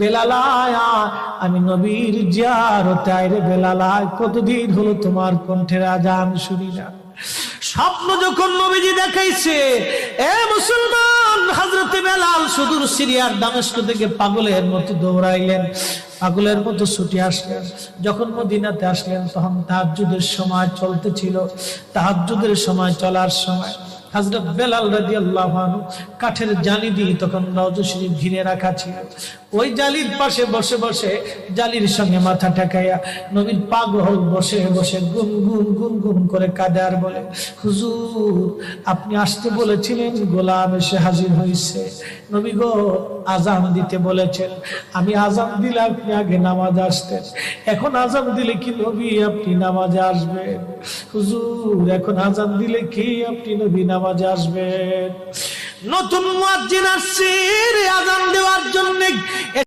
বেলাল আয়া, আমি নবীর জিয়ারতে আইরে বেলাল আয়, কতদিন হলো তোমার কণ্ঠের আজান শুনি না। স্বপ্ন যখন নবীজি দেখাইছে, এ মুসলমান, হযরতে বেলাল সুদূর সিরিয়ার দামেস্ক থেকে পাগলের মতো দৌড়াইলেন, পাগলের মতো ছুটে আসলেন। যখন মদিনাতে আসলেন তখন তাহাজ্জুদের সময় চলতেছিল। তাহাজ্জুদের সময় চলার সময় হযরত বেলাল রাদিয়াল্লাহু আনহু কাঠের জালি দিয়ে তখন রওজা শরীফ ঘিরে রাখা ছিল। ওই জালির পাশে বসে বসে জালির সঙ্গে মাথা ঠেকাইয়া নবীর পাগল বসে বসে গুনগুন গুনগুন করে কাঁদে আর বলে, হুজুর আপনি আসতে বলেছিলেন, গোলাম এসে হাজির হয়েছে। নবী গো, আজান দিতে বলেছেন, আমি আজান দিলে আপনি আগে নামাজ আসতেন, এখন আজান দিলে কি নবী আপনি নামাজে আসবেন? হুজুর এখন আজান দিলে কি আপনি নবী নামাজে আসবেন? নতুন মুয়াজ্জিন আসছে আজান দেওয়ার জন্য।